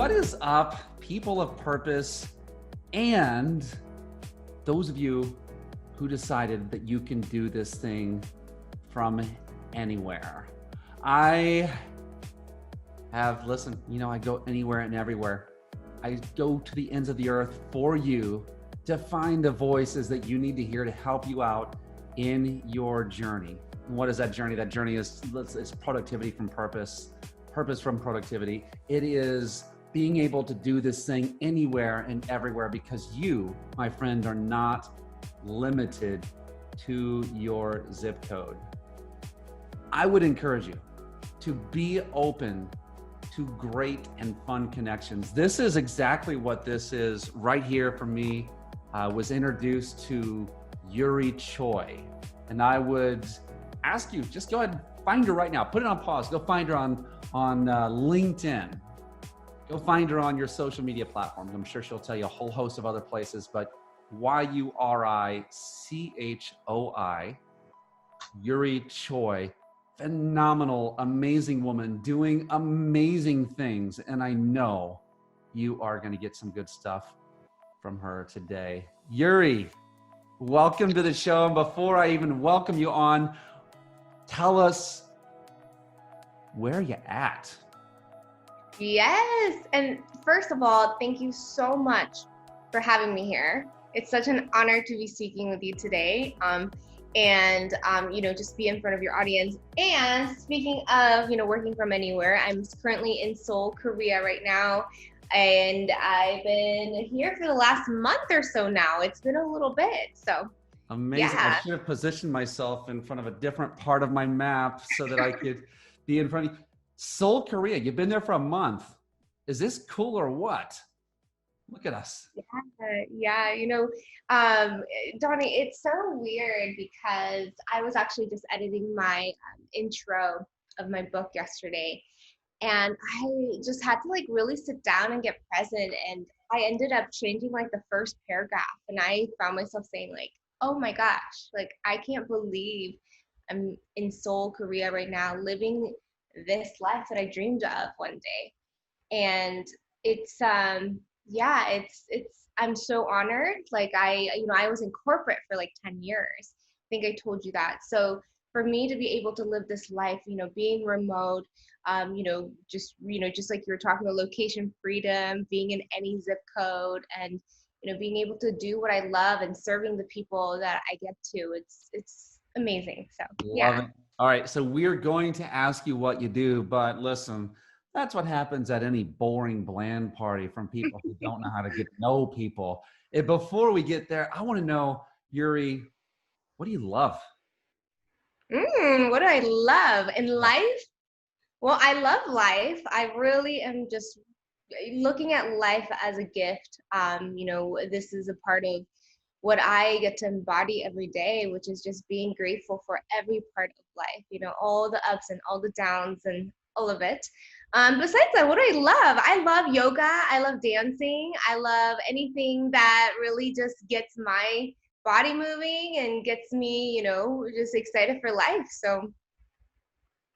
What is up, people of purpose, and those of you who decided that you can do this thing from anywhere? I go anywhere and everywhere. I go to the ends of the earth for you to find the voices that you need to hear to help you out in your journey. And what is that journey? That journey is productivity from purpose, purpose from productivity. It is being able to do this thing anywhere and everywhere because you, my friend, are not limited to your zip code. I would encourage you to be open to great and fun connections. This is exactly what this is right here for me. I was introduced to Yuri Choi, and I would ask you, just go ahead and find her right now. Put it on pause. Go find her on LinkedIn. Go find her on your social media platforms. I'm sure she'll tell you a whole host of other places, but Yuri-Choi, Yuri Choi, phenomenal, amazing woman doing amazing things. And I know you are going to get some good stuff from her today. Yuri, welcome to the show. And before I even welcome you on, tell us, where are you at? Yes. And first of all, thank you so much for having me here. It's such an honor to be speaking with you today. Just be in front of your audience. And speaking of, working from anywhere, I'm currently in Seoul, Korea right now. And I've been here for the last month or so now. It's been a little bit. So amazing. yeah. I should have positioned myself in front of a different part of my map so that I could be in front of you. Seoul, Korea, you've been there for a month. Is this cool or what? Look at us. Yeah. Donnie, it's so weird because I was actually just editing my intro of my book yesterday, and I just had to really sit down and get present, and I ended up changing the first paragraph, and I found myself saying oh my gosh, I can't believe I'm in Seoul, Korea right now, living this life that I dreamed of one day. And it's I'm so honored. I was in corporate for 10 years. I think I told you that. So for me to be able to live this life, being remote, just like you were talking about, location freedom, being in any zip code, and being able to do what I love and serving the people that I get to, it's amazing. So Love it. All right, so we're going to ask you what you do, but listen, that's what happens at any boring, bland party from people who don't know how to get to know people. And before we get there, I want to know, Yuri, what do you love? What do I love in life? Well, I love life. I really am just looking at life as a gift. This is a part of what I get to embody every day, which is just being grateful for every part of life, all the ups and all the downs and all of it. Besides that, what do I love? I love yoga. I love dancing. I love anything that really just gets my body moving and gets me, just excited for life. So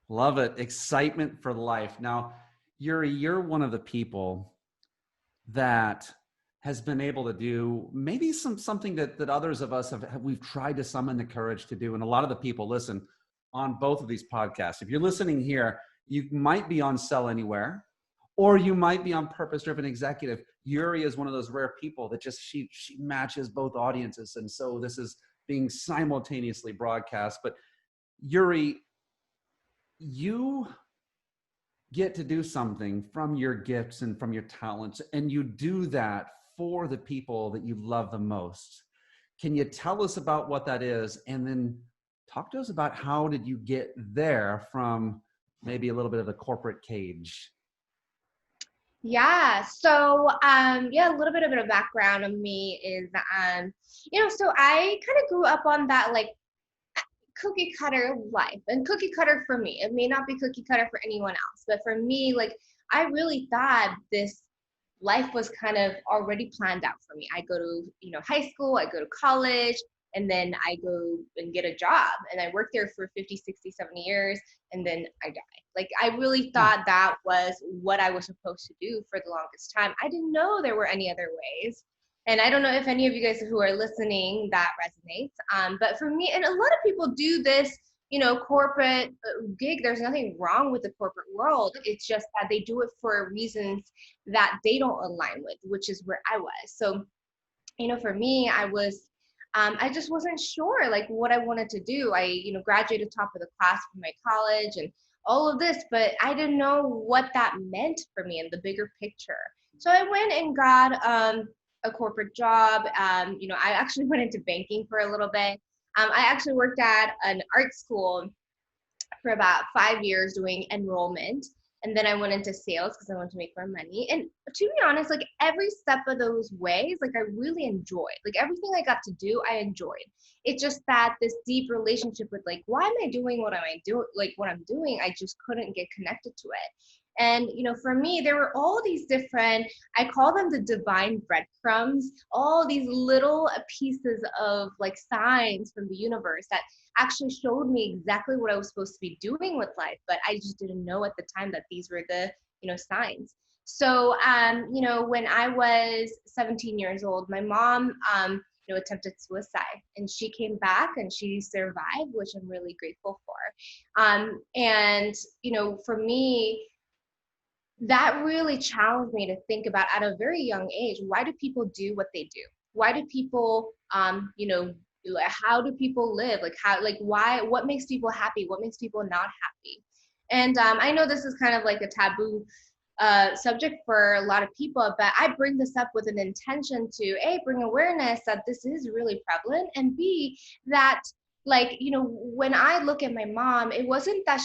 love it. Excitement for life. Now, Yuri, you're one of the people that has been able to do maybe something that others of us we've tried to summon the courage to do. And a lot of the people listen on both of these podcasts. If you're listening here, you might be on Sell Anywhere, or you might be on Purpose Driven Executive. Yuri is one of those rare people that just she matches both audiences. And so this is being simultaneously broadcast. But Yuri, you get to do something from your gifts and from your talents, and you do that for the people that you love the most. Can you tell us about what that is, and then talk to us about how did you get there from maybe a little bit of the corporate cage? Yeah. So, a little bit of a background of me is, so I kind of grew up on that cookie cutter life, and cookie cutter for me. It may not be cookie cutter for anyone else, but for me, I really thought this life was kind of already planned out for me. I go to, high school, I go to college, and then I go and get a job and I work there for 50, 60, 70 years, and then I die. Like, I really thought that was what I was supposed to do for the longest time. I didn't know there were any other ways. And I don't know if any of you guys who are listening that resonates. But for me, and a lot of people do this, corporate gig. There's nothing wrong with the corporate world. It's just that they do it for reasons that they don't align with, which is where I was. So, for me, I just wasn't sure like what I wanted to do. I, graduated top of the class from my college and all of this, but I didn't know what that meant for me in the bigger picture. So I went and got a corporate job. I actually went into banking for a little bit. I actually worked at an art school for about 5 years doing enrollment. And then I went into sales because I wanted to make more money. And to be honest, like every step of those ways, like I really enjoyed. Like everything I got to do, I enjoyed. It's just that this deep relationship with like, why am I doing what am I doing? Like what I'm doing, I just couldn't get connected to it. And, for me, there were all these different, I call them the divine breadcrumbs, all these little pieces of like signs from the universe that actually showed me exactly what I was supposed to be doing with life, but I just didn't know at the time that these were the, signs. So, when I was 17 years old, my mom, attempted suicide, and she came back and she survived, which I'm really grateful for. And, for me, that really challenged me to think about at a very young age, why do people do what they do? Why do people, how do people live? Like why, what makes people happy? What makes people not happy? And I know this is kind of like a taboo subject for a lot of people, but I bring this up with an intention to A, bring awareness that this is really prevalent, and B, that when I look at my mom, it wasn't that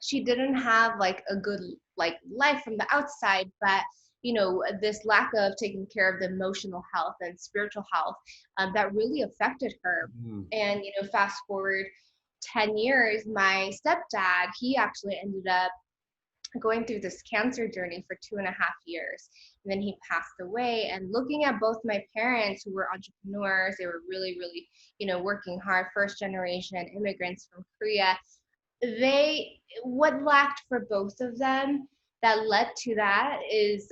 she didn't have like a good like life from the outside, but this lack of taking care of the emotional health and spiritual health that really affected her. And fast forward 10 years, my stepdad, he actually ended up going through this cancer journey for 2.5 years, and then he passed away. And looking at both my parents, who were entrepreneurs, they were really, really working hard, first generation immigrants from Korea, what lacked for both of them that led to that is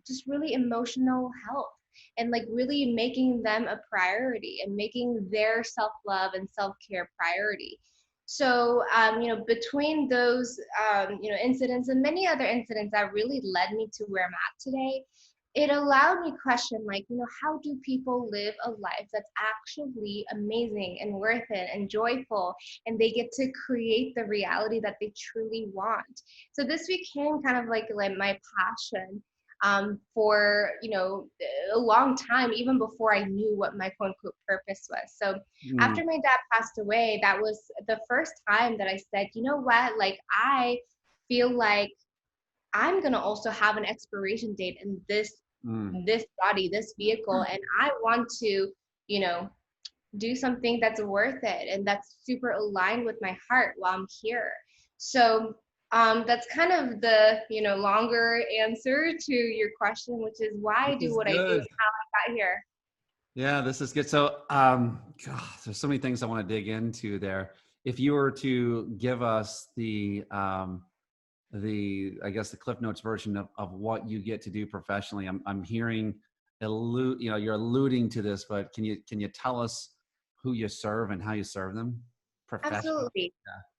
just really emotional health, and like really making them a priority and making their self-love and self-care priority. So between those incidents and many other incidents that really led me to where I'm at today, it allowed me to question, like, how do people live a life that's actually amazing and worth it and joyful, and they get to create the reality that they truly want. So this became kind of like my passion for, a long time, even before I knew what my quote unquote purpose was. So after my dad passed away, that was the first time that I said, you know what, like, I feel like I'm going to also have an expiration date in this body, this vehicle, and I want to, do something that's worth it and that's super aligned with my heart while I'm here. So that's kind of the, longer answer to your question, which is why I do what I do and how I got here. Yeah, this is good. So, God, there's so many things I want to dig into there. If you were to give us I guess the Cliff Notes version of what you get to do professionally, I'm hearing you're alluding to this, but can you tell us who you serve and how you serve them professionally? Absolutely.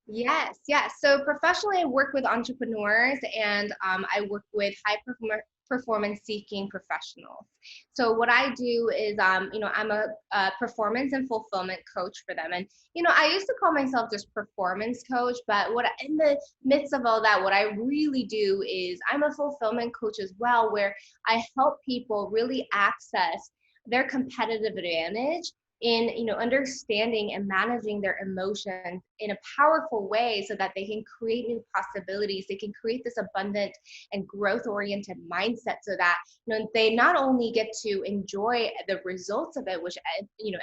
Yes, yes. So professionally, I work with entrepreneurs, and I work with high performance seeking professionals. So what I do is, I'm a performance and fulfillment coach for them. And, I used to call myself just performance coach, but in the midst of all that, what I really do is I'm a fulfillment coach as well, where I help people really access their competitive advantage in understanding and managing their emotions in a powerful way, so that they can create new possibilities. They can create this abundant and growth oriented mindset, so that they not only get to enjoy the results of it, which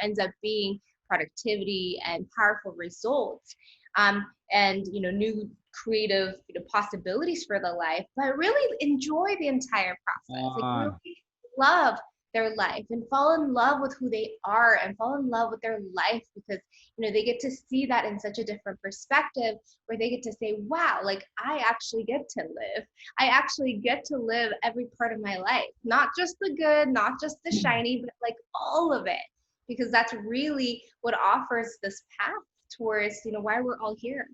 ends up being productivity and powerful results, and new creative possibilities for the life, but really enjoy the entire process. Like really love their life and fall in love with who they are and fall in love with their life, because they get to see that in such a different perspective, where they get to say, wow, like I actually get to live. I actually get to live every part of my life, not just the good, not just the shiny, but like all of it, because that's really what offers this path towards why we're all here.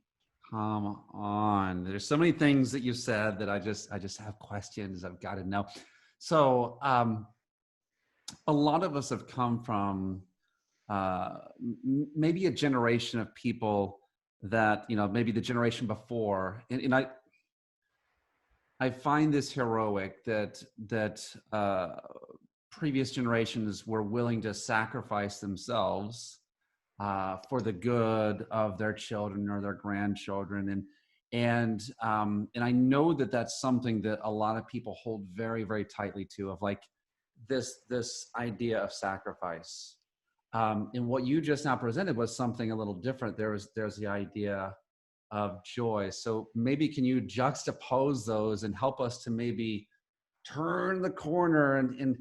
Come on. There's so many things that you said that I just have questions. I've got to know. So a lot of us have come from maybe a generation of people that, maybe the generation before. And I find this heroic that previous generations were willing to sacrifice themselves for the good of their children or their grandchildren, and I know that that's something that a lot of people hold very, very tightly to, of like this idea of sacrifice. And what you just now presented was something a little different. There's the idea of joy. So maybe can you juxtapose those and help us to maybe turn the corner, and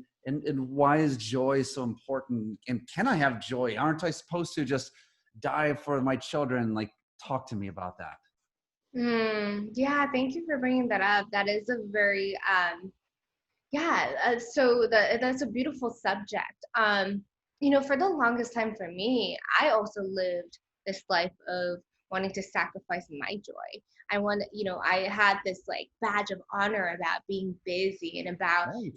why is joy so important? And can I have joy? Aren't I supposed to just die for my children? Like, talk to me about that. Yeah, thank you for bringing that up. That is a very that's a beautiful subject. For the longest time for me, I also lived this life of wanting to sacrifice my joy. I had this like badge of honor about being busy and about, Right.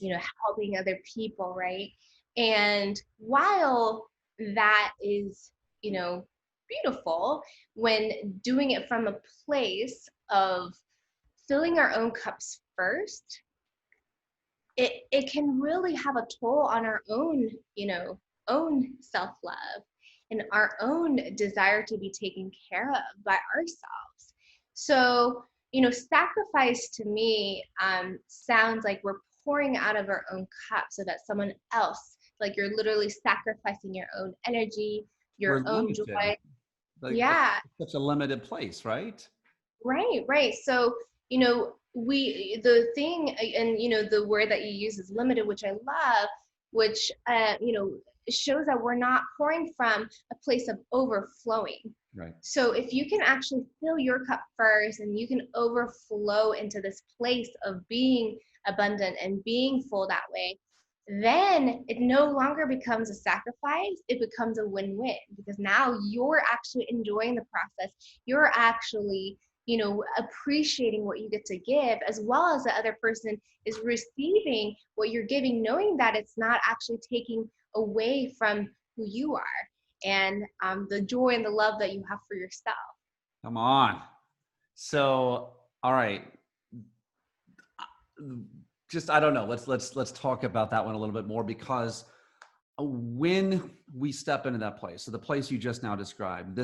helping other people, right? And while that is, beautiful when doing it from a place of filling our own cups first, it can really have a toll on our own self-love and our own desire to be taken care of by ourselves. So, sacrifice to me sounds like we're pouring out of our own cup so that someone else, like you're literally sacrificing your own energy, We're your own limited. joy. Like Yeah. such a limited place, right? Right. So, the thing, and, the word that you use is limited, which I love, which, shows that we're not pouring from a place of overflowing. Right. So if you can actually fill your cup first and you can overflow into this place of being abundant and being full that way, then it no longer becomes a sacrifice. It becomes a win-win, because now you're actually enjoying the process. You're actually, appreciating what you get to give, as well as the other person is receiving what you're giving, knowing that it's not actually taking away from who you are and the joy and the love that you have for yourself. Come on. So, all right. Just, I don't know. Let's talk about that one a little bit more, because when we step into that place, so the place you just now described,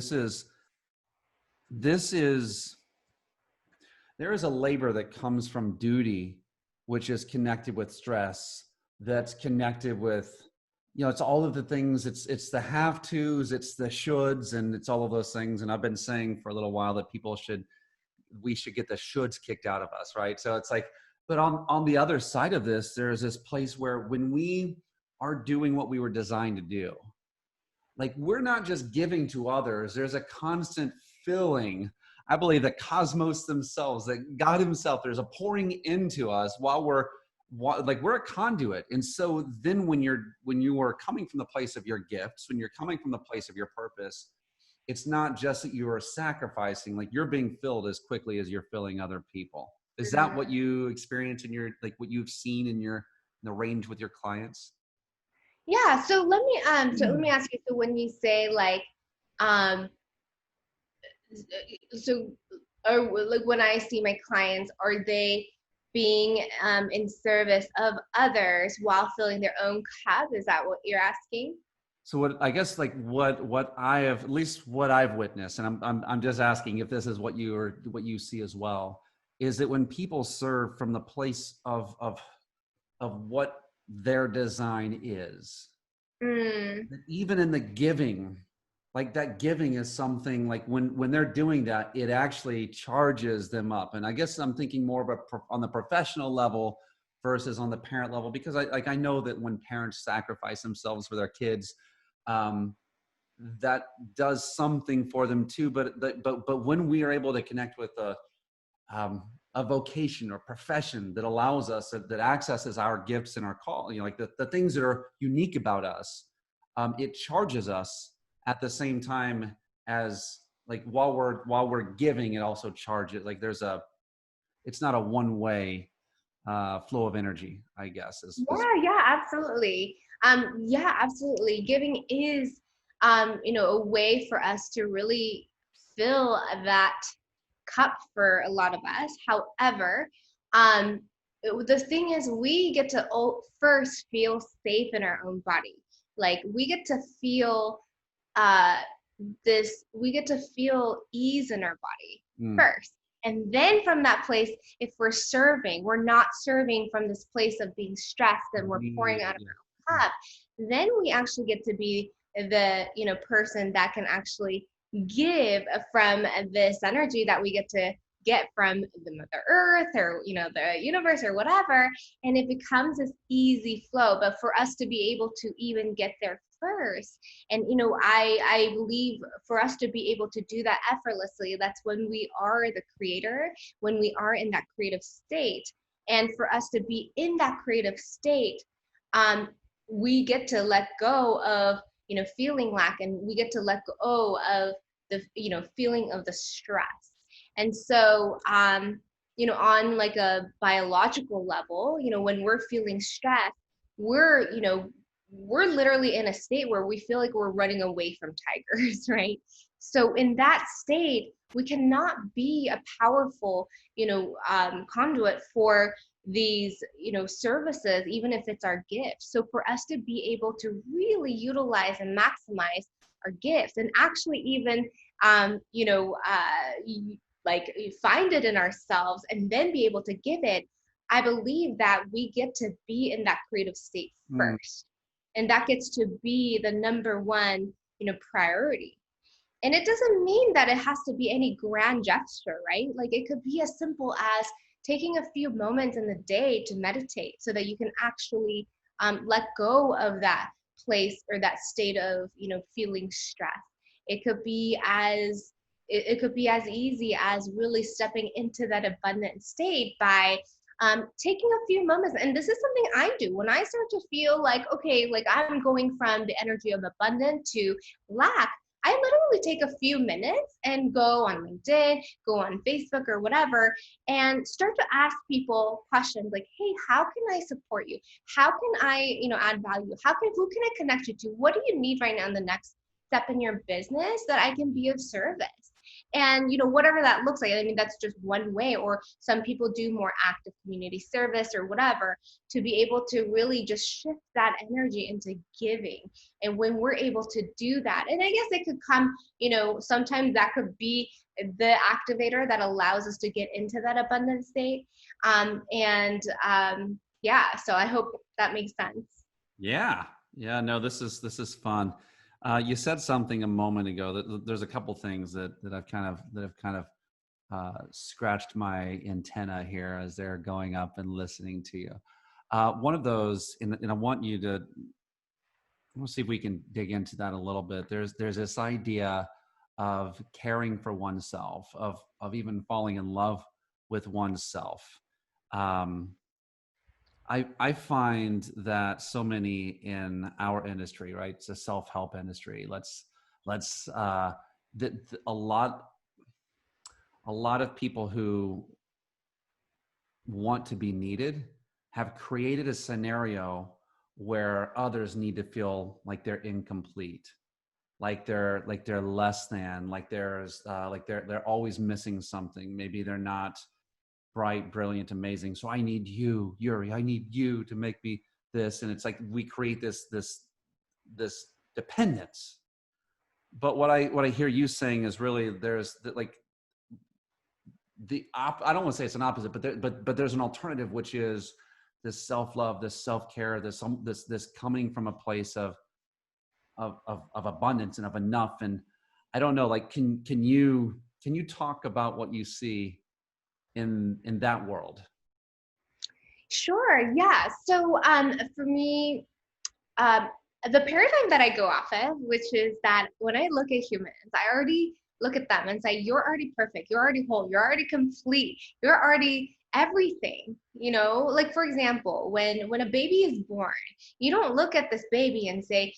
there is a labor that comes from duty, which is connected with stress, that's connected with, it's all of the things, it's the have tos, it's the shoulds, and it's all of those things. And I've been saying for a little while that we should get the shoulds kicked out of us, right? So it's like, but on the other side of this, there's this place where when we are doing what we were designed to do, like we're not just giving to others, there's a constant filling. I believe that cosmos themselves, that God himself, there's a pouring into us while we're a conduit. And so then when you are coming from the place of your gifts, when you're coming from the place of your purpose, it's not just that you are sacrificing, like you're being filled as quickly as you're filling other people. Is that what you experience in your, like what you've seen in the range with your clients? Yeah. So let me ask you. So when you say like, um, so or like when I see my clients, are they being in service of others while filling their own cup? Is that what you're asking? So what, I guess, like what I have, at least what I've witnessed, and I'm just asking if this is what you see as well, is that when people serve from the place of what their design is, that even in the giving, like that giving is something like when they're doing that, it actually charges them up. And I guess I'm thinking more of on the professional level, versus on the parent level, because I know that when parents sacrifice themselves for their kids, that does something for them too. But when we are able to connect with a vocation or profession that allows us, that accesses our gifts and our call, like the things that are unique about us, it charges us at the same time as, like, while we're giving, it also charges. Like it's not a one-way flow of energy, I guess. Yeah, absolutely. Yeah, absolutely. Giving is, a way for us to really fill that cup for a lot of us. However, um, the thing is, we get to first feel safe in our own body. Like we get to feel uh, we get to feel ease in our body first. And then from that place, if we're serving, we're not serving from this place of being stressed and we're pouring out of our cup. Then we actually get to be the, person that can actually give from this energy that we get to get from the Mother Earth, or the universe, or whatever. And it becomes this easy flow. But for us to be able to even get there first, and I believe for us to be able to do that effortlessly, that's when we are the creator, when we are in that creative state. And for us to be in that creative state, we get to let go of feeling lack, and we get to let go of the feeling of the stress. And so on like a biological level, when we're feeling stress, we're we're literally in a state where we feel like we're running away from tigers, right? So in that state, we cannot be a powerful conduit for these services, even if it's our gift. So for us to be able to really utilize and maximize our gifts, and actually even like find it in ourselves and then be able to give it, I believe that we get to be in that creative state first. And that gets to be the number one priority. And it doesn't mean that it has to be any grand gesture, right? Like it could be as simple as taking a few moments in the day to meditate, so that you can actually let go of that place or that state of feeling stress. It could be as easy as really stepping into that abundant state by taking a few moments. And this is something I do when I start to feel like, okay, like I'm going from the energy of abundance to lack. I literally take a few minutes and go on LinkedIn, go on Facebook or whatever, and start to ask people questions like, hey, how can I support you? How can I, add value? Who can I connect you to? What do you need right now in the next step in your business that I can be of service? And whatever that looks like. I mean, that's just one way. Or some people do more active community service or whatever, to be able to really just shift that energy into giving. And when we're able to do that, and I guess it could come, sometimes that could be the activator that allows us to get into that abundant state. Yeah, so I hope that makes sense. Yeah. No, this is fun. You said something a moment ago that there's a couple things that have kind of scratched my antenna here as they're going up and listening to you. One of those, and I want you to, we'll see if we can dig into that a little bit. There's this idea of caring for oneself, of even falling in love with oneself. I find that so many in our industry, right? It's a self-help industry. A lot of people who want to be needed have created a scenario where others need to feel like they're incomplete, like they're less than, like they're always missing something. Maybe they're not bright, brilliant, amazing. So I need you, Yuri. I need you to make me this. And it's like we create this dependence. But what I hear you saying is really there's like I don't want to say it's an opposite, but there's an alternative, which is this self-love, this self-care, this coming from a place of abundance and of enough. And I don't know, like, can you talk about what you see in that world? Sure. Yeah. So for me, um, the paradigm that I go off of, which is that when I look at humans, I already look at them and say, you're already perfect, you're already whole, you're already complete, you're already everything. Like for example, when a baby is born, you don't look at this baby and say,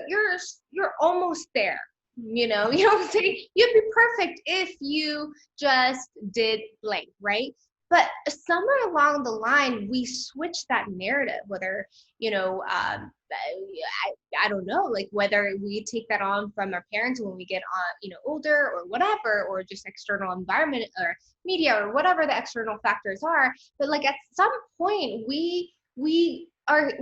you're almost there. You don't say you'd be perfect if you just did blank, right? But somewhere along the line, we switch that narrative, whether I don't know, like whether we take that on from our parents when we get on, older or whatever, or just external environment or media or whatever the external factors are. But like at some point, we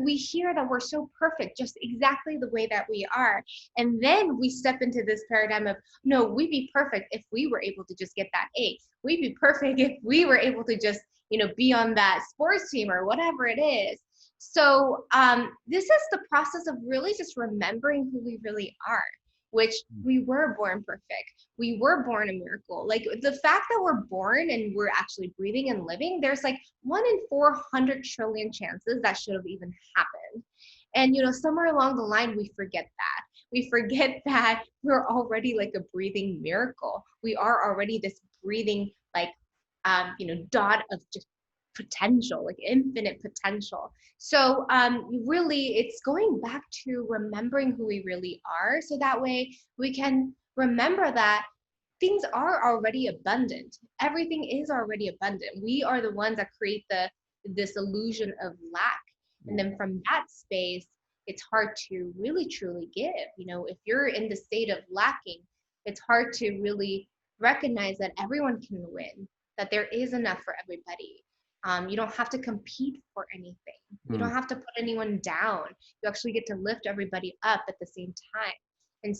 hear that we're so perfect, just exactly the way that we are, and then we step into this paradigm of no, we'd be perfect if we were able to just get that A. We'd be perfect if we were able to just be on that sports team or whatever it is. So this is the process of really just remembering who we really are, which we were born perfect. We were born a miracle. Like the fact that we're born and we're actually breathing and living, there's like 1 in 400 trillion chances that should have even happened. And somewhere along the line, we forget that. We forget that we're already like a breathing miracle. We are already this breathing like dot of just potential, like infinite potential. So really, it's going back to remembering who we really are, so that way we can remember that things are already abundant. Everything is already abundant. We are the ones that create this illusion of lack, and then from that space, it's hard to really truly give. If you're in the state of lacking, it's hard to really recognize that everyone can win, that there is enough for everybody. You don't have to compete for anything. You don't have to put anyone down. You actually get to lift everybody up at the same time. And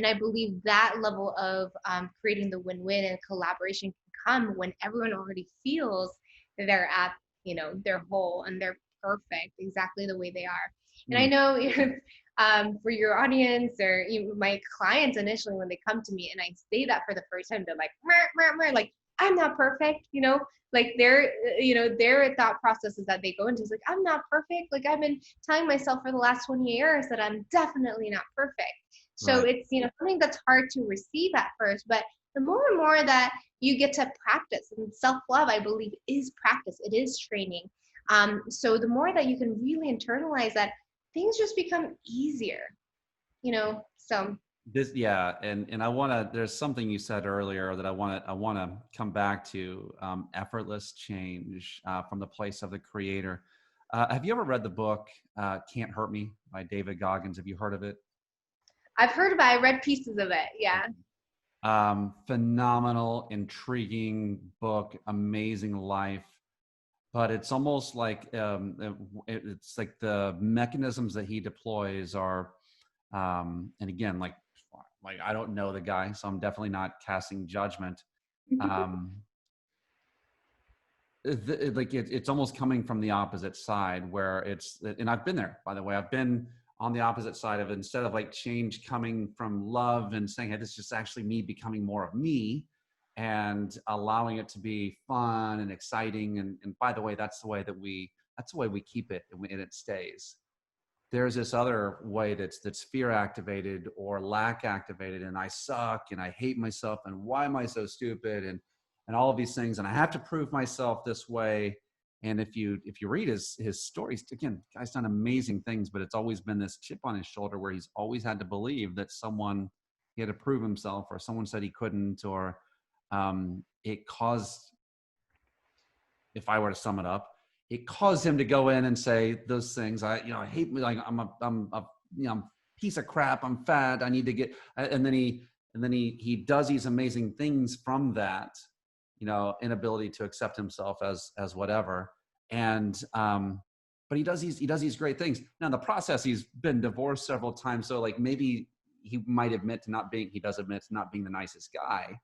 I believe that level of creating the win-win and collaboration can come when everyone already feels that they're at, their whole and they're perfect exactly the way they are. And I know for your audience or my clients initially, when they come to me and I say that for the first time, they're like, mer, mer, mer, like, I'm not perfect, like their thought process is that they go into is like, I'm not perfect. Like I've been telling myself for the last 20 years that I'm definitely not perfect. So Right. it's, something that's hard to receive at first, but the more and more that you get to practice, and self-love, I believe, is practice. It is training. So the more that you can really internalize that, things just become easier, so. Yeah, and I want to. There's something you said earlier that I want to come back to. Effortless change from the place of the creator. Have you ever read the book "Can't Hurt Me" by David Goggins? Have you heard of it? I've heard about it, I read pieces of it. Yeah. Phenomenal, intriguing book, amazing life. But it's almost like it's like the mechanisms that he deploys are, and again, like I don't know the guy, so I'm definitely not casting judgment. Um, it's almost coming from the opposite side where and I've been there, by the way. I've been on the opposite side of it. Instead of like change coming from love and saying, hey, this is just actually me becoming more of me and allowing it to be fun and exciting. And by the way, that's the way we keep it, and it stays. There's this other way that's fear activated or lack activated, and I suck and I hate myself and why am I so stupid and all of these things, and I have to prove myself this way. And if you read his stories, again, guy's done amazing things, but it's always been this chip on his shoulder where he's always had to believe that he had to prove himself, or someone said he couldn't, or it caused, if I were to sum it up, it caused him to go in and say those things. I hate me. Like I'm a piece of crap. I'm fat. I need to get, and then he does these amazing things from that, inability to accept himself as whatever. And, but he does these great things. Now in the process, he's been divorced several times. So like maybe he does admit to not being the nicest guy,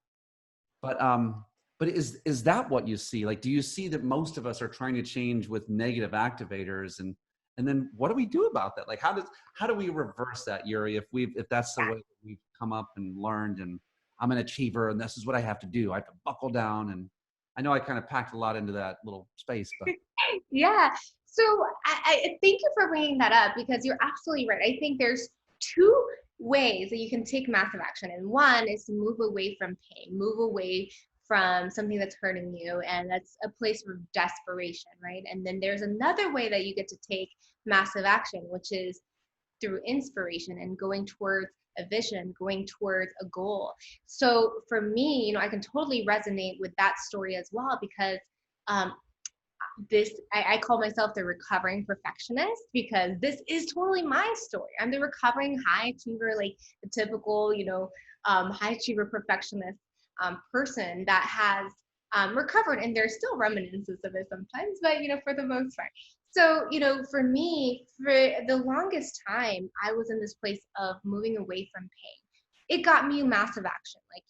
but is that what you see? Like, do you see that most of us are trying to change with negative activators, and then what do we do about that? Like, how do we reverse that, Yuri? If that's the way that we've come up and learned, and I'm an achiever, and this is what I have to do. I have to buckle down, and I know I kind of packed a lot into that little space, but Yeah. So I thank you for bringing that up because you're absolutely right. I think there's two ways that you can take massive action. And one is to move away from pain, move away from something that's hurting you. And that's a place of desperation, right? And then there's another way that you get to take massive action, which is through inspiration and going towards a vision, going towards a goal. So for me, I can totally resonate with that story as well because um, I call myself the recovering perfectionist because this is totally my story. I'm the recovering high achiever, like the typical, high achiever perfectionist person that has recovered, and there's still reminiscences of it sometimes, but for the most part. So, for me, for the longest time, I was in this place of moving away from pain. It got me massive action. Like,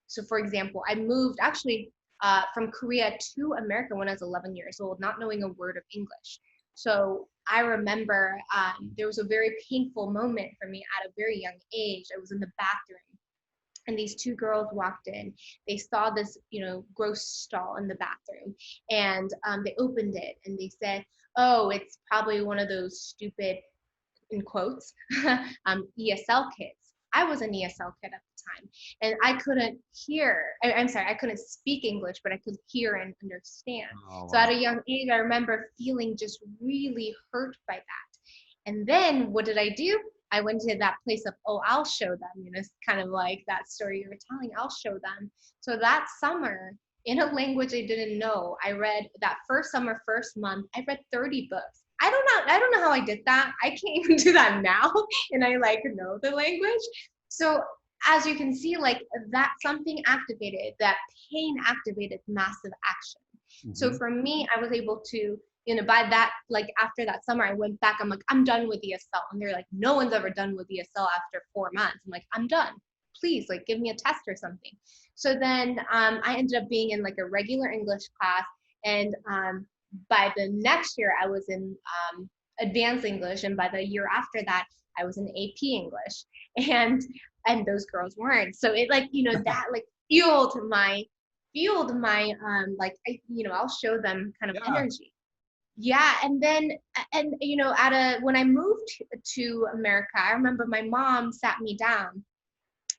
so for example, I moved actually from Korea to America when I was 11 years old, not knowing a word of English. So I remember there was a very painful moment for me at a very young age. I was in the bathroom and these two girls walked in. They saw this, gross stall in the bathroom, and they opened it and they said, "Oh, it's probably one of those stupid," in quotes, ESL kids. I was an ESL kid at the time, and I couldn't I'm sorry, I couldn't speak English, but I could hear and understand. oh, So at wow. a young age, I remember feeling just really hurt by that. And then what did I do? I went to that place of, oh, I'll show them. It's kind of like that story you were telling. I'll show them. So that summer, in a language I didn't know, I read that first summer, first month, I read 30 books. I don't know how I did that. I can't even do that now. And I know the language. So as you can see, that something activated, that pain activated massive action. So Hmm. for me, I was able to, by that, after that summer, I went back, I'm like, I'm done with ESL. And they're like, no one's ever done with ESL after 4 months. I'm like, I'm done. Please, give me a test or something. So then I ended up being in a regular English class. And by the next year, I was in advanced English. And by the year after that, I was in AP English. And those girls weren't. So it that fueled my I'll show them kind of Yeah. energy. Yeah. And then when I moved to America, I remember my mom sat me down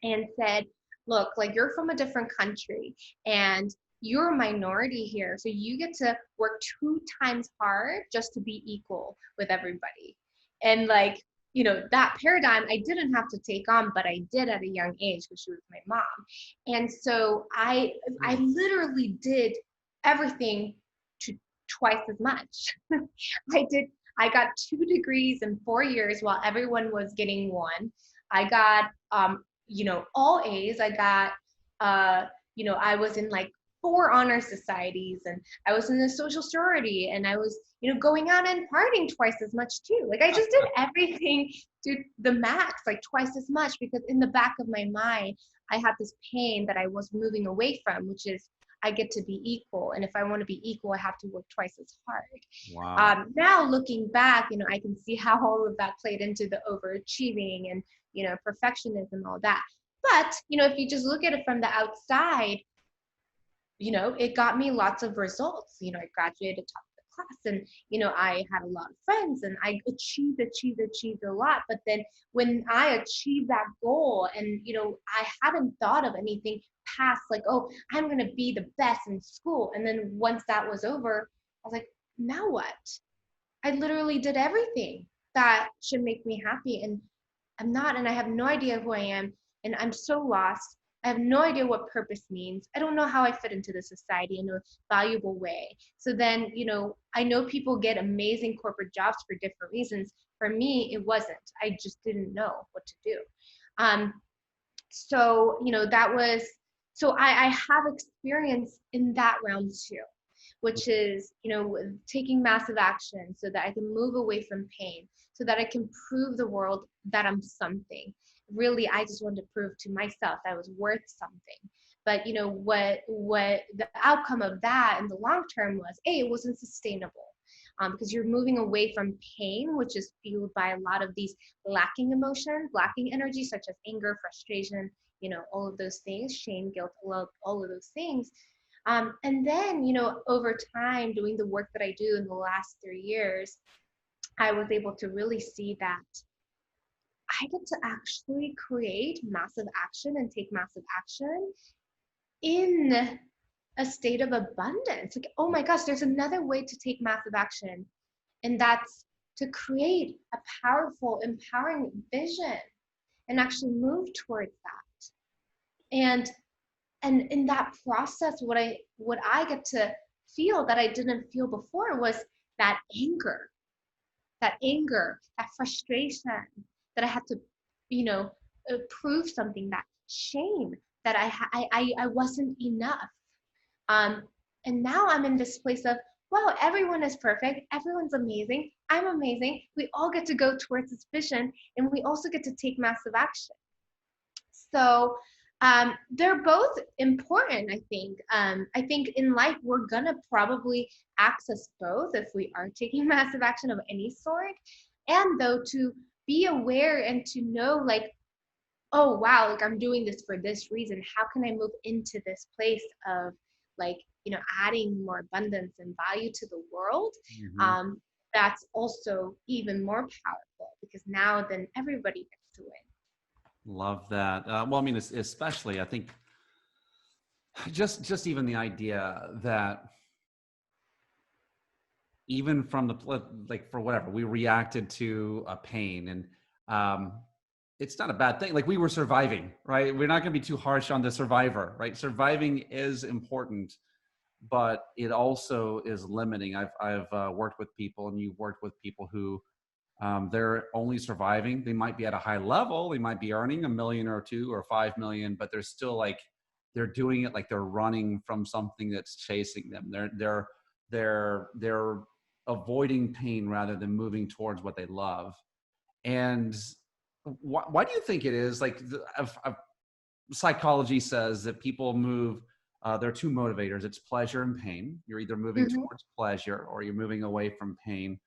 and said, look, you're from a different country and you're a minority here, so you get to work 2 times hard just to be equal with everybody. And that paradigm I didn't have to take on, but I did at a young age because she was my mom. And so I literally did everything to twice as much. I got 2 degrees in 4 years while everyone was getting one. I got all A's. I got I was in 4 honor societies, and I was in a social sorority, and I was going out and partying twice as much too. I just did everything to the max, twice as much, because in the back of my mind I had this pain that I was moving away from, which is I get to be equal, and if I want to be equal, I have to work twice as hard. Wow. Now looking back, I can see how all of that played into the overachieving and perfectionism, all that. But if you just look at it from the outside, it got me lots of results. I graduated top of the class, and I had a lot of friends, and I achieved a lot. But then when I achieved that goal, and I hadn't thought of anything past oh, I'm gonna be the best in school. And then once that was over, I was like, now what? I literally did everything that should make me happy, and I'm not, and I have no idea who I am, and I'm so lost. I have no idea what purpose means. I don't know how I fit into the society in a valuable way. So then, I know people get amazing corporate jobs for different reasons. For me, it wasn't. I just didn't know what to do. Um, so, I have experience in that realm too, which is, taking massive action so that I can move away from pain, so that I can prove the world that I'm something. Really, I just wanted to prove to myself that I was worth something. But what the outcome of that in the long term was, it wasn't sustainable. Because you're moving away from pain, which is fueled by a lot of these lacking emotions, lacking energy, such as anger, frustration, all of those things, shame, guilt, love, all of those things. And then, over time, doing the work that I do in the last 3 years, I was able to really see that I get to actually create massive action and take massive action in a state of abundance. Like, oh my gosh, there's another way to take massive action, and that's to create a powerful, empowering vision and actually move towards that. And in that process, what I get to feel that I didn't feel before was that anger, that frustration, that I had to, prove something, that shame that I wasn't enough. Um, and now I'm in this place of, wow, everyone is perfect. Everyone's amazing. I'm amazing. We all get to go towards this vision, and we also get to take massive action. So they're both important, I think. I think in life, we're going to probably access both if we are taking massive action of any sort. And though, to be aware and to know, like, oh, wow, like, I'm doing this for this reason. How can I move into this place of, like, adding more abundance and value to the world? Mm-hmm. That's also even more powerful, because now then everybody gets to win. Love that. Well, I mean, especially, I think just even the idea that even from like, for whatever, we reacted to a pain, and it's not a bad thing. Like, we were surviving, right? We're not going to be too harsh on the survivor, right? Surviving is important, but it also is limiting. I've worked with people, and you've worked with people who they're only surviving. They might be at a high level. They might be earning $1 million or 2 or 5 million, but they're still, like, they're doing it like they're running from something that's chasing them. They're avoiding pain rather than moving towards what they love. And why do you think it is? Like, psychology says that people move. There are two motivators. It's pleasure and pain. You're either moving Mm-hmm. towards pleasure or you're moving away from pain.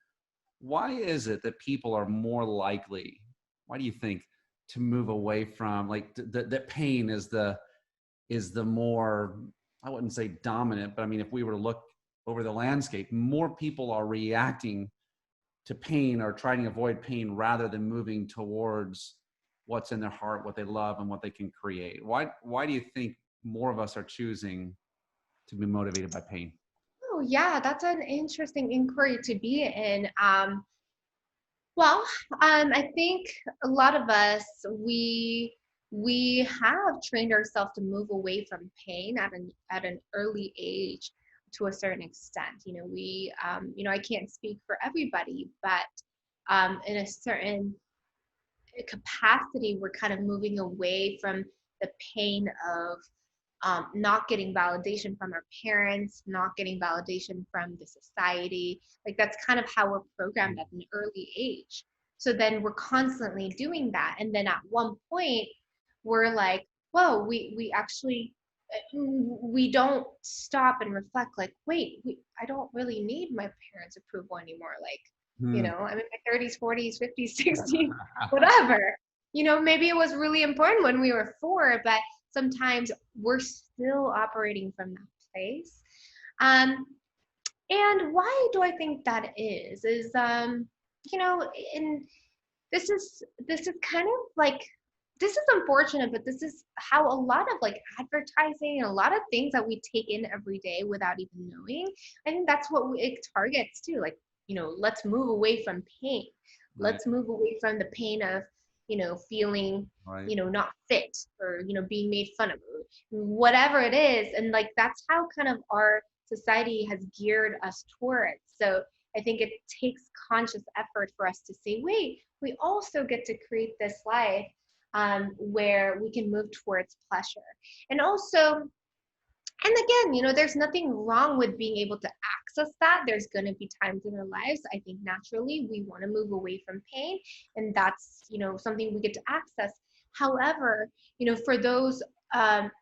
Why is it that people are more likely, why do you think, to move away from, like, that pain is the more, I wouldn't say dominant, but I mean, if we were to look over the landscape, more people are reacting to pain or trying to avoid pain rather than moving towards what's in their heart, what they love, and what they can create. Why do you think more of us are choosing to be motivated by pain? Oh, yeah, that's an interesting inquiry to be in. Well, I think a lot of us, we have trained ourselves to move away from pain at an early age to a certain extent. I can't speak for everybody, but in a certain capacity, we're kind of moving away from the pain of not getting validation from our parents, not getting validation from the society. Like, that's kind of how we're programmed at an early age. So then we're constantly doing that. And then at one point, we're like, whoa, we actually, we don't stop and reflect, like, wait, I don't really need my parents' approval anymore. Like, Hmm. I'm in my 30s, 40s, 50s, 60s, whatever. Maybe it was really important when we were 4, but sometimes we're still operating from that place. Um, and why do I think that is, you know, in this is kind of like, this is unfortunate, but this is how a lot of, like, advertising and a lot of things that we take in every day without even knowing, I think that's what it targets too. Like, let's move away from pain. Right. Let's move away from the pain of, feeling, Right. not fit, or, being made fun of, or whatever it is. And, like, that's how kind of our society has geared us towards. So I think it takes conscious effort for us to say, wait, we also get to create this life where we can move towards pleasure. And also, and again, there's nothing wrong with being able to access that. There's going to be times in our lives, I think naturally, we want to move away from pain, and that's, something we get to access. However, for those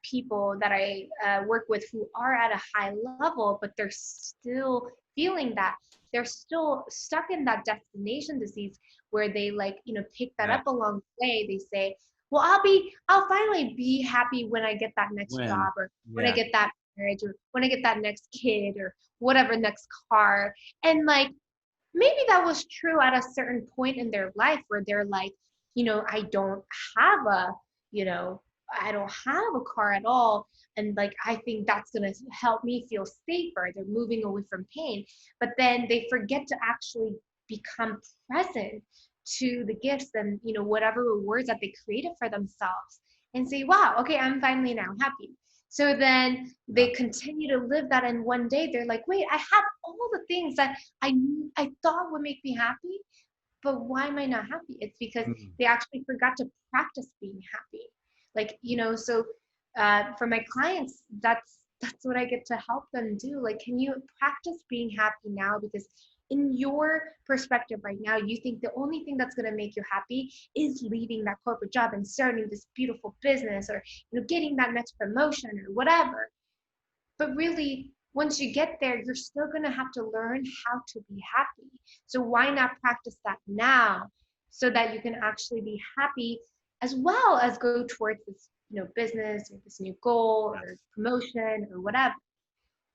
people that I work with who are at a high level, but they're still feeling that, they're still stuck in that destination disease where they, like, pick that Yeah. up along the way. They say, well, I'll finally be happy when I get that next When. job, or when I Yeah. get that marriage, or want to get that next kid, or whatever next car. And like, maybe that was true at a certain point in their life where they're like, I don't have I don't have a car at all. And like, I think that's going to help me feel safer. They're moving away from pain. But then they forget to actually become present to the gifts and, whatever rewards that they created for themselves, and say, wow, okay, I'm finally now happy. So then Yeah. they continue to live that. And one day they're like, wait, I have all the things that I thought would make me happy, but why am I not happy? It's because Mm. they actually forgot to practice being happy. Like, so for my clients, that's what I get to help them do. Like, can you practice being happy now? Because in your perspective right now, you think the only thing that's going to make you happy is leaving that corporate job and starting this beautiful business, or getting that next promotion or whatever. But really, once you get there, you're still going to have to learn how to be happy. So why not practice that now, so that you can actually be happy, as well as go towards this, business, or this new goal, or Yes. promotion, or whatever.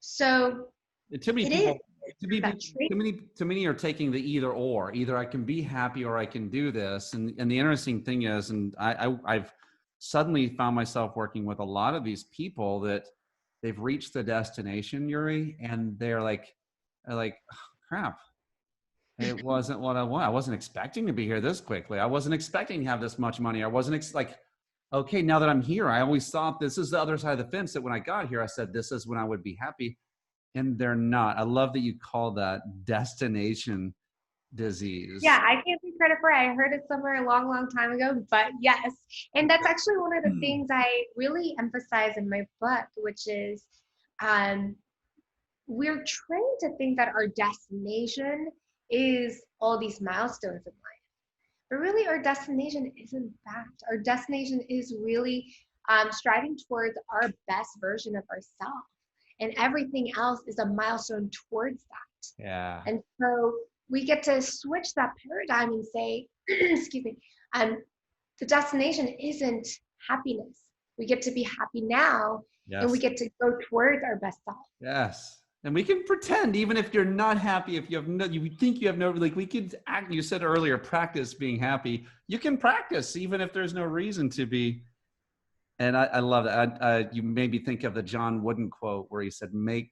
So Too many it is people, too many that people, trait. too many are taking the either or. Either I can be happy or I can do this. And the interesting thing is, and I've suddenly found myself working with a lot of these people that they've reached the destination, Yuri, and they're like, oh, crap. It wasn't what I want. I wasn't expecting to be here this quickly. I wasn't expecting to have this much money. I wasn't like, okay, now that I'm here, I always thought this is the other side of the fence, that when I got here, I said, this is when I would be happy. And they're not. I love that you call that destination Yeah, disease. I can't take credit for it. I heard it somewhere a long, long time ago, but yes. And that's actually one of the things I really emphasize in my book, which is um, we're trained to think that our destination is all these milestones in life. But really, our destination isn't that. Our destination is really striving towards our best version of ourselves. And everything else is a milestone towards that. Yeah. And so we get to switch that paradigm and say, excuse me, the destination isn't happiness. We get to be happy now, and we Yes. get to go towards our best self. Yes. And we can pretend, even if you're not happy, if you have no, you think you have no, like we could act, you said earlier, practice being happy. You can practice even if there's no reason to be. And I love that. You made me think of the John Wooden quote where he said, make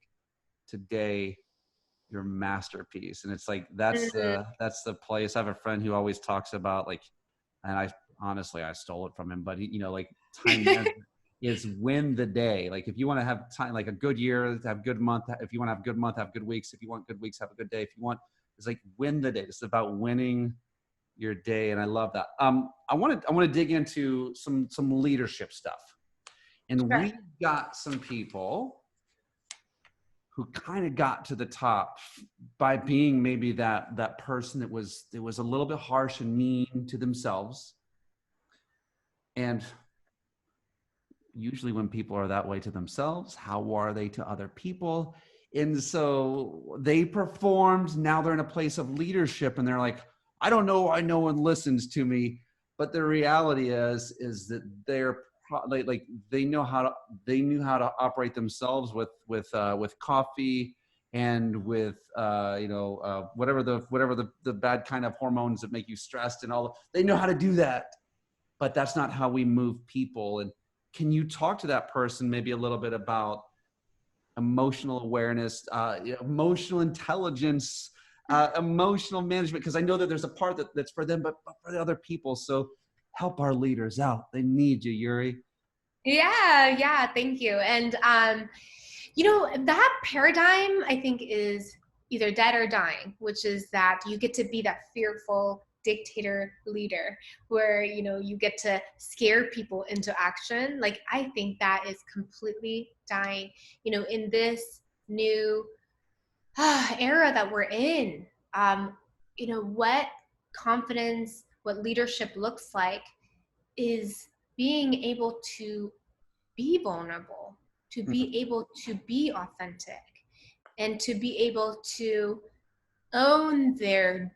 today your masterpiece. And it's like, that's the place. I have a friend who always talks about like, and I honestly, I stole it from him, but he, like time management is win the day. Like if you want to have time, like a good year, have a good month. If you want to have a good month, have good weeks. If you want good weeks, have a good day. If you want, it's like win the day. It's about winning your day. And I love that. I want to dig into some leadership stuff. And Sure. we got some people who kind of got to the top by being maybe that person that was a little bit harsh and mean to themselves. And usually when people are that way to themselves, how are they to other people? And so they performed. Now they're in a place of leadership and they're like, I don't know why no one listens to me. But the reality is that they're like they knew how to operate themselves with coffee and with whatever the bad kind of hormones that make you stressed and all. They know how to do that, but that's not how we move people. And can you talk to that person maybe a little bit about emotional awareness, emotional intelligence, emotional management? Because I know that there's a part that's for them, but for the other people. So help our leaders out. They need you, Yuri. Yeah, thank you. And that paradigm, I think, is either dead or dying, which is that you get to be that fearful dictator leader where you get to scare people into action. Like, I think that is completely dying in this new era that we're in. What confidence, what leadership looks like is being able to be vulnerable, to be able to be authentic, and to be able to own their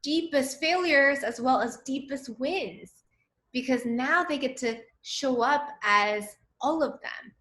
deepest failures as well as deepest wins. Because now they get to show up as all of them.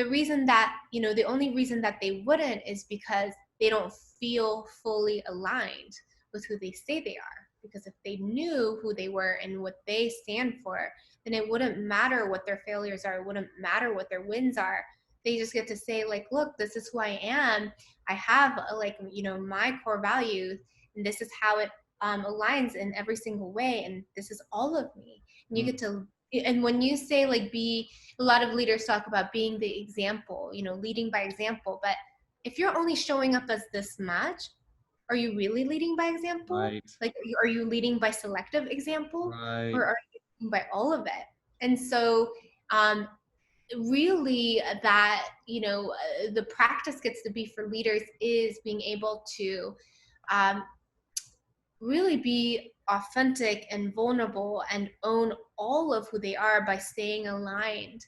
the reason that, the only reason that they wouldn't is because they don't feel fully aligned with who they say they are. Because if they knew who they were and what they stand for, then it wouldn't matter what their failures are. It wouldn't matter what their wins are. They just get to say, like, look, this is who I am. I have my core values, and this is how it aligns in every single way. And this is all of me. And you get to, and when you say like a lot of leaders talk about being the example, leading by example. But if you're only showing up as this much, are you really leading by example? Right. Like, are you leading by selective example, Right. or are you leading by all of it? And so, really, that the practice gets to be for leaders is being able to really be authentic and vulnerable and own all of who they are by staying aligned.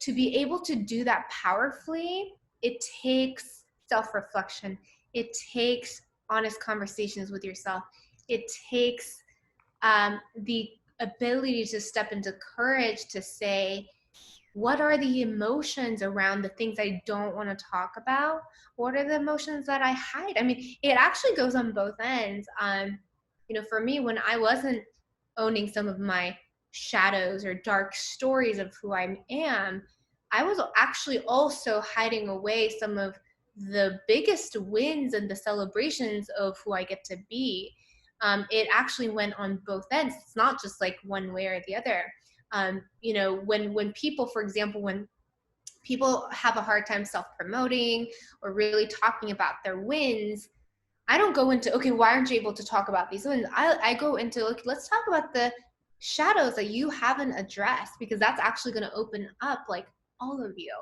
To be able to do that powerfully, it takes self-reflection. It takes honest conversations with yourself. It takes the ability to step into courage to say, what are the emotions around the things I don't want to talk about? What are the emotions that I hide? I mean, it actually goes on both ends. For me, when I wasn't owning some of my shadows or dark stories of who I am, I was actually also hiding away some of the biggest wins and the celebrations of who I get to be. It actually went on both ends. It's not just like one way or the other. When people, for example, when people have a hard time self-promoting or really talking about their wins, I don't go into, okay, why aren't you able to talk about these wins? I go into, look, let's talk about the shadows that you haven't addressed, because that's actually going to open up like all of you.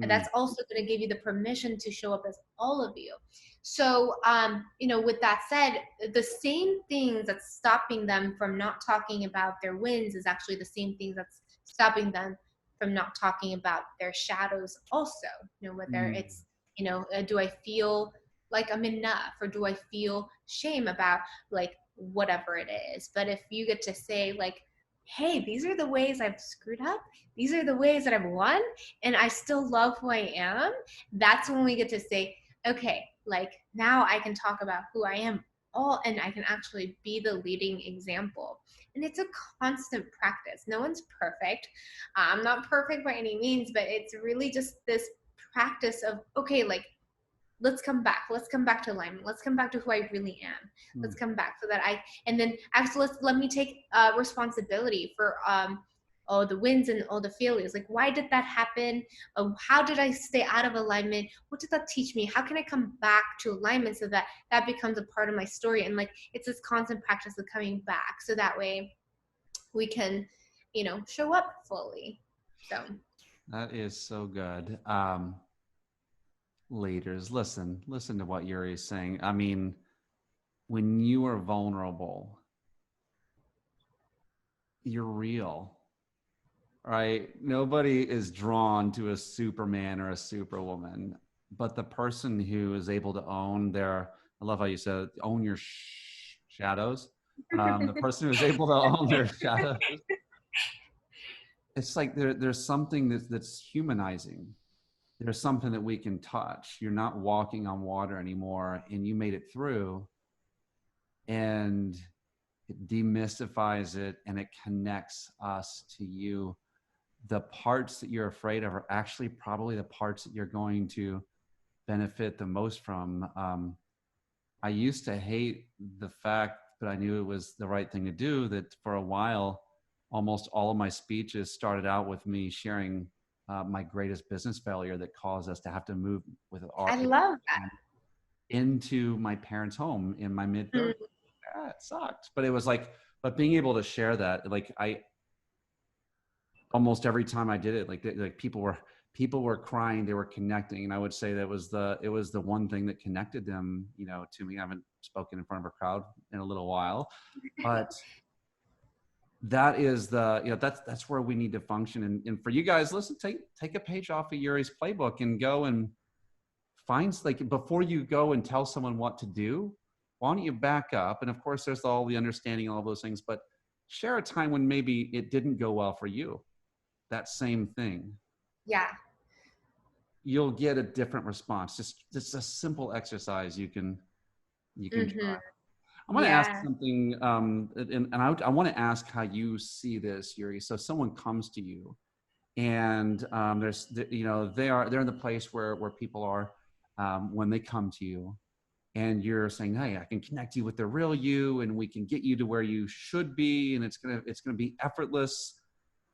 And that's also going to give you the permission to show up as all of you. So, with that said, the same things that's stopping them from not talking about their wins is actually the same things that's stopping them from not talking about their shadows also. Whether it's, do I feel like I'm enough, or do I feel shame about like whatever it is? But if you get to say like, hey, these are the ways I've screwed up, these are the ways that I've won, and I still love who I am, that's when we get to say, okay, like now I can talk about who I am and I can actually be the leading example. And it's a constant practice. No one's perfect. I'm not perfect by any means, but it's really just this practice of, okay, like, let's come back to alignment, let's come back to who I really am, let's come back so that and then actually let me take responsibility for all the wins and all the failures. Like, why did that happen? How did I stay out of alignment? What did that teach me? How can I come back to alignment so that that becomes a part of my story? And like, it's this constant practice of coming back, so that way we can show up fully. So That is so good. Leaders, listen to what Yuri is saying. I mean, when you are vulnerable, you're real, right? Nobody is drawn to a Superman or a Superwoman, but the person who is able to own I love how you said, own your shadows. The person who is able to own their shadows, it's like there's something that's humanizing. There's something that we can touch. You're not walking on water anymore, and you made it through, and it demystifies it, and it connects us to you. The parts that you're afraid of are actually probably the parts that you're going to benefit the most from. I used to hate the fact, but I knew it was the right thing to do, that for a while, almost all of my speeches started out with me sharing my greatest business failure that caused us to have to move with our I love that. into my parents' home in my mid 30s. Yeah, it sucked, but it was like, but being able to share that, like I almost every time I did it, like people were crying, they were connecting, and I would say that it was the one thing that connected them, to me. I haven't spoken in front of a crowd in a little while, but that is that's where we need to function. And for you guys, listen, take a page off of Yuri's playbook and go and find, like, before you go and tell someone what to do, why don't you back up? And of course, there's all the understanding, all those things, but share a time when maybe it didn't go well for you. That same thing. Yeah. you'll get a different response. Just a simple exercise you can try. I want to ask Yeah. something, I want to ask how you see this, Yuri. So someone comes to you, and they're in the place where people are when they come to you, and you're saying, hey, I can connect you with the real you, and we can get you to where you should be, and it's gonna be effortless,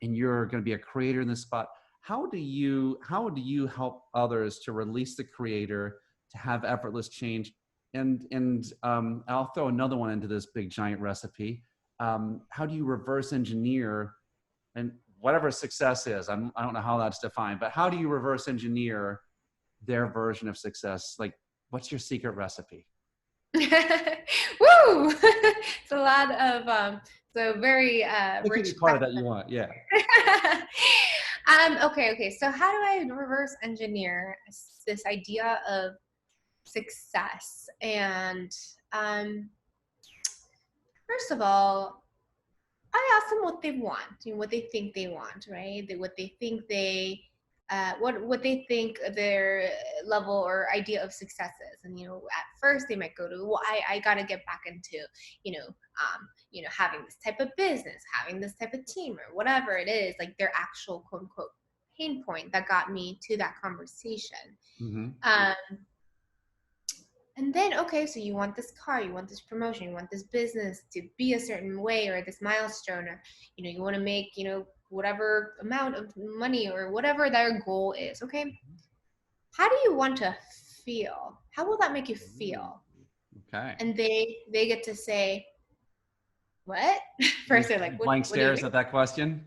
and you're gonna be a creator in this spot. How do you help others to release the creator, to have effortless change? And I'll throw another one into this big giant recipe. How do you reverse engineer, and whatever success is, I don't know how that's defined, but how do you reverse engineer their version of success? Like, what's your secret recipe? Woo! It's a lot of so very Take rich any part of that you questions. want. Yeah. Okay. So how do I reverse engineer this idea of success? And first of all, I ask them what they want, what they think they want, right? What they think what they think their level or idea of success is. And at first they might go to, well, I got to get back into, having this type of business, having this type of team, or whatever it is, like their actual quote unquote pain point that got me to that conversation. Mm-hmm. And then, okay, so you want this car, you want this promotion, you want this business to be a certain way, or this milestone, or, you want to make, whatever amount of money or whatever their goal is. Okay. How do you want to feel? How will that make you feel? Okay. And they get to say, what? Any First they're like, blank what do you stares mean? at that question?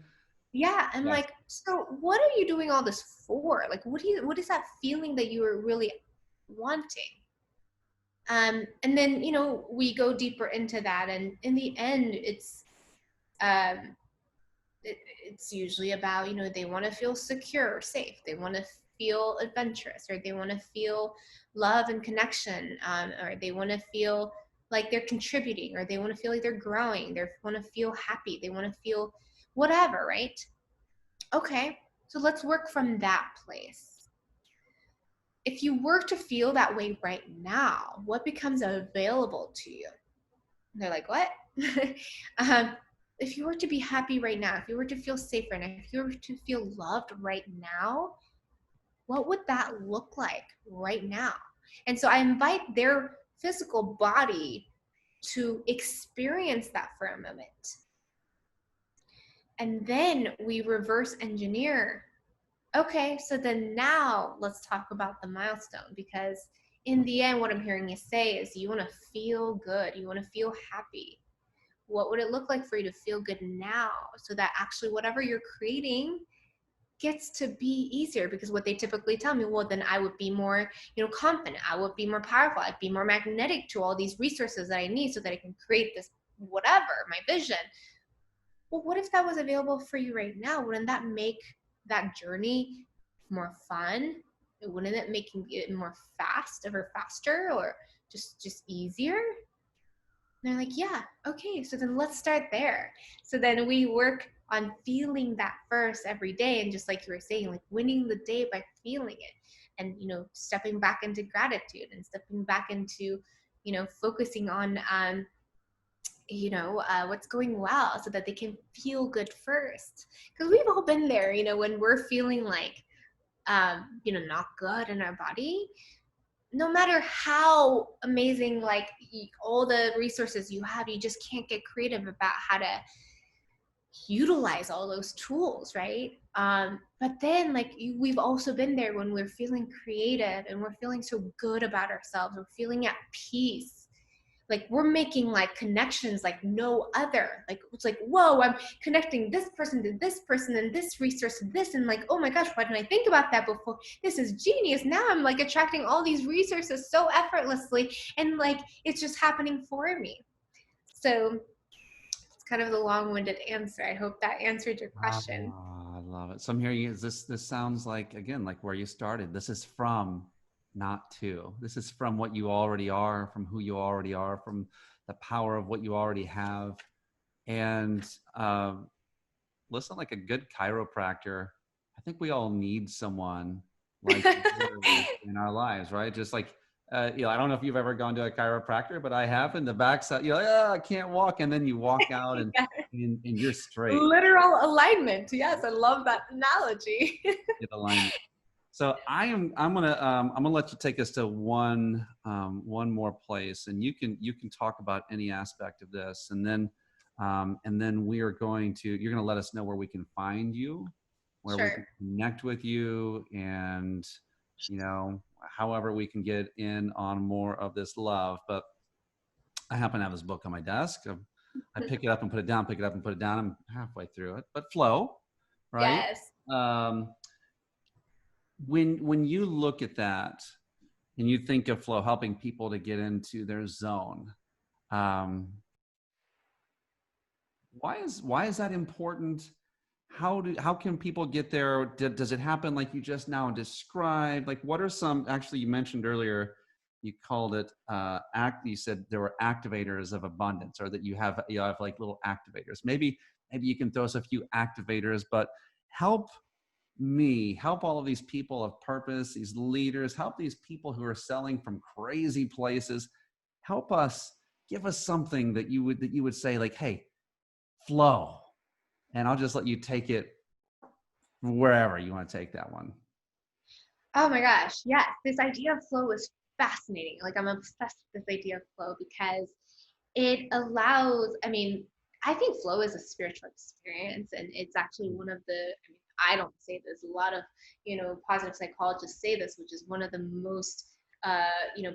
Yeah. I'm Yes. like, so what are you doing all this for? Like, what is that feeling that you are really wanting? And then, we go deeper into that. And in the end, um, it's usually about, they want to feel secure or safe. They want to feel adventurous, or they want to feel love and connection, or they want to feel like they're contributing, or they want to feel like they're growing. They want to feel happy. They want to feel whatever, right? Okay, so let's work from that place. If you were to feel that way right now, what becomes available to you? And they're like, what? um, if you were to be happy right now, if you were to feel safe right now, if you were to feel loved right now, what would that look like right now? And so I invite their physical body to experience that for a moment. And then we reverse engineer. Okay, so then now let's talk about the milestone, because in the end, what I'm hearing you say is you want to feel good. You want to feel happy. What would it look like for you to feel good now, so that actually whatever you're creating gets to be easier? Because what they typically tell me, well, then I would be more, confident. I would be more powerful. I'd be more magnetic to all these resources that I need so that I can create this, whatever, my vision. Well, what if that was available for you right now? Wouldn't that make that journey more fun? Wouldn't it make it more faster, or just easier? And they're like, yeah, okay, so then let's start there. So then we work on feeling that first every day. And just like you were saying, like winning the day by feeling it, and, stepping back into gratitude, and stepping back into, focusing on, what's going well, so that they can feel good first. Because we've all been there, when we're feeling like, not good in our body. No matter how amazing, like all the resources you have, you just can't get creative about how to utilize all those tools, right? But then, like, we've also been there when we're feeling creative and we're feeling so good about ourselves. We're feeling at peace. Like, we're making like connections like no other. Like, it's like, whoa, I'm connecting this person to this person and this resource to this, and like, oh my gosh, why didn't I think about that before? This is genius. Now I'm like attracting all these resources so effortlessly, and like it's just happening for me. So it's kind of the long-winded answer. I hope that answered your question. I love it. So I'm hearing this sounds like, again, like where you started. This is from, not to. This is from what you already are, from who you already are, from the power of what you already have. And listen, like a good chiropractor, I think we all need someone like literally in our lives, right? Just like, I don't know if you've ever gone to a chiropractor, but I have. In the backside, you're like, oh, I can't walk. And then you walk out Yeah. and you're straight. Literal alignment. Yes, I love that analogy. Get alignment. So I'm gonna let you take us to one more place, and you can talk about any aspect of this, and then you're gonna let us know where we can find you, where we can Sure. connect with you, and however we can get in on more of this love. But I happen to have this book on my desk. I pick it up and put it down, pick it up and put it down. I'm halfway through it, but flow, right? Yes. Um, when you look at that and you think of flow helping people to get into their zone, um, why is that important? How can people get there? Does it happen like you just now described? Like, what are some, actually you mentioned earlier, you called it you said there were activators of abundance, or that you have like little activators. Maybe you can throw us a few activators, but help help all of these people of purpose, these leaders, help these people who are selling from crazy places. Help us, give us something that you would say, like, hey, flow. And I'll just let you take it wherever you want to take that one. Oh my gosh. Yes. This idea of flow is fascinating. Like I'm obsessed with this idea of flow because it allows, I mean, I think flow is a spiritual experience, and it's actually one of the, I mean, I don't say this, a lot of, positive psychologists say this, which is one of the most,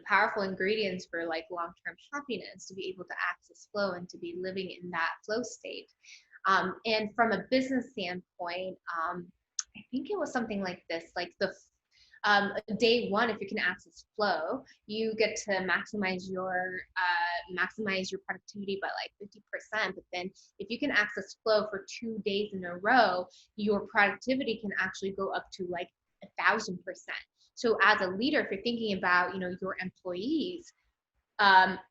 powerful ingredients for like long-term happiness, to be able to access flow and to be living in that flow state. And from a business standpoint, I think it was something like this, like day one, if you can access flow, you get to maximize your productivity by like 50%. But then if you can access flow for 2 days in a row, your productivity can actually go up to like 1,000%. So as a leader, if you're thinking about, your employees,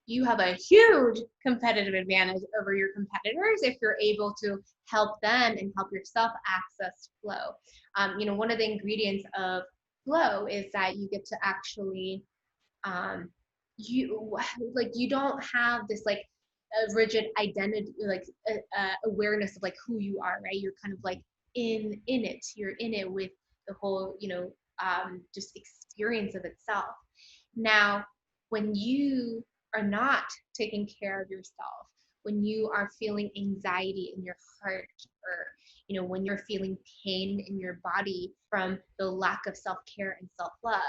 you have a huge competitive advantage over your competitors if you're able to help them and help yourself access flow. One of the ingredients of flow is that you get to actually, you like, you don't have this like a rigid identity, like awareness of like who you are, right? You're kind of like you're in it with the whole, just experience of itself. Now, when you are not taking care of yourself, when you are feeling anxiety in your heart, or when you're feeling pain in your body from the lack of self-care and self-love,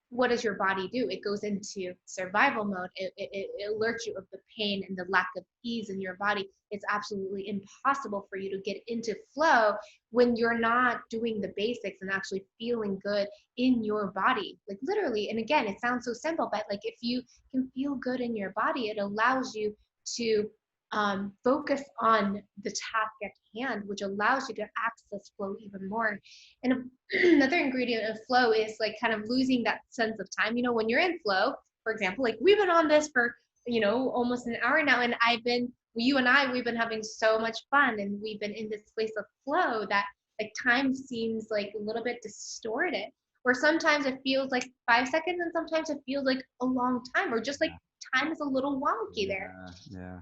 what does your body do? It goes into survival mode. It alerts you of the pain and the lack of ease in your body. It's absolutely impossible for you to get into flow when you're not doing the basics and actually feeling good in your body. Like literally, and again, it sounds so simple, but like if you can feel good in your body, it allows you to focus on the task at hand, which allows you to access flow even more. And another ingredient of flow is like kind of losing that sense of time. When you're in flow, for example, like we've been on this for, almost an hour now, and we've been having so much fun, and we've been in this place of flow that like time seems like a little bit distorted, where sometimes it feels like 5 seconds and sometimes it feels like a long time, or just like time is a little wonky there. Yeah.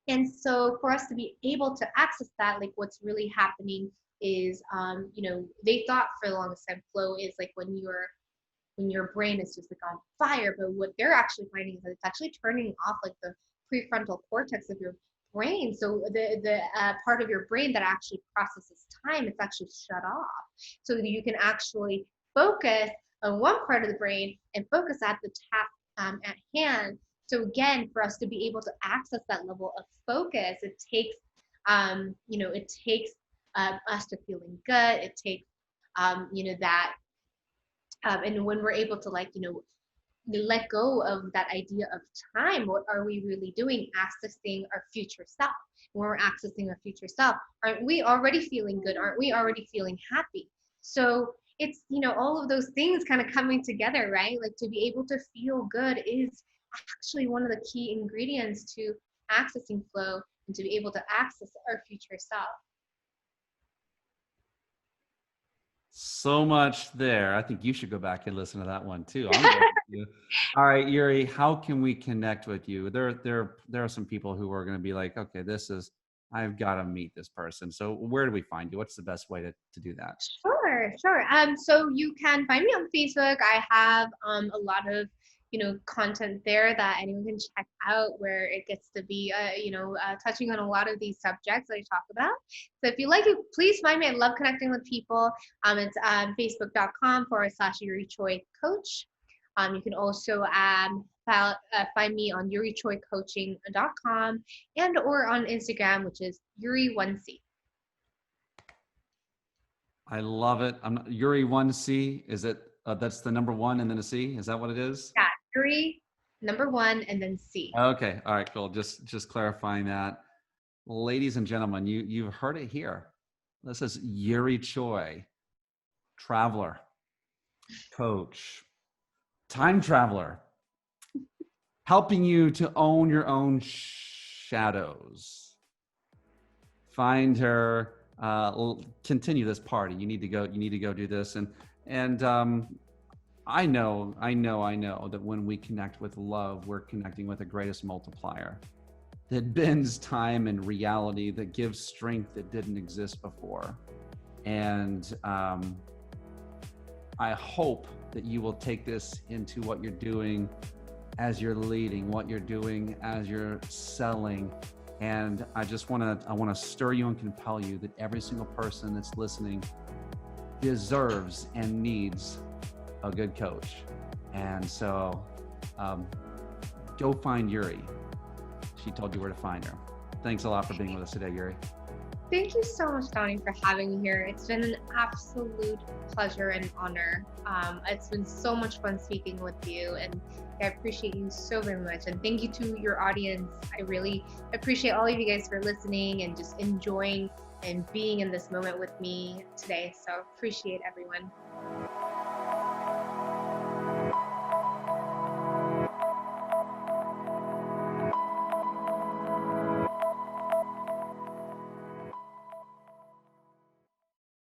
And so for us to be able to access that, like what's really happening is, they thought for the longest time flow is like when your brain is just like on fire, but what they're actually finding is that it's actually turning off like the prefrontal cortex of your brain. So the part of your brain that actually processes time, it's actually shut off, so that you can actually focus on one part of the brain and focus at the task at hand. So again, for us to be able to access that level of focus, it takes, us to feeling good. It takes, that, and when we're able to like, let go of that idea of time, what are we really doing? Accessing our future self. When we're accessing our future self, aren't we already feeling good? Aren't we already feeling happy? So it's, all of those things kind of coming together, right? Like to be able to feel good is actually one of the key ingredients to accessing flow and to be able to access our future self. So much there. I think you should go back and listen to that one too. I'm going to. All right, Yuri, how can we connect with you? There are some people who are going to be like, okay, I've got to meet this person. So where do we find you? What's the best way to do that? Sure, sure. So you can find me on Facebook. I have a lot of, content there that anyone can check out where it gets to be, touching on a lot of these subjects that I talk about. So if you like it, please find me. I love connecting with people. It's facebook.com/Yuri Choi Coach. You can also find me on yurichoicoaching.com and or on Instagram, which is Yuri1C. I love it. Yuri 1C. Is it? That's the number 1 and then a C. Is that what it is? Yeah, Yuri, number 1, and then C. Okay. All right. Cool. Just clarifying that, ladies and gentlemen. You've heard it here. This is Yuri Choi, traveler, coach, time traveler, helping you to own your own shadows. Find her. Continue this party. You need to go do this. And I know that when we connect with love, we're connecting with the greatest multiplier that bends time and reality, that gives strength that didn't exist before. And I hope that you will take this into what you're doing as you're leading, what you're doing as you're selling. And I want to stir you and compel you that every single person that's listening deserves and needs a good coach. And so go find Yuri. She told you where to find her. Thanks a lot for being with us today, Yuri. Thank you so much, Donnie, for having me here. It's been an absolute pleasure and honor. It's been so much fun speaking with you, and I appreciate you so very much. And thank you to your audience. I really appreciate all of you guys for listening and just enjoying and being in this moment with me today. So appreciate everyone.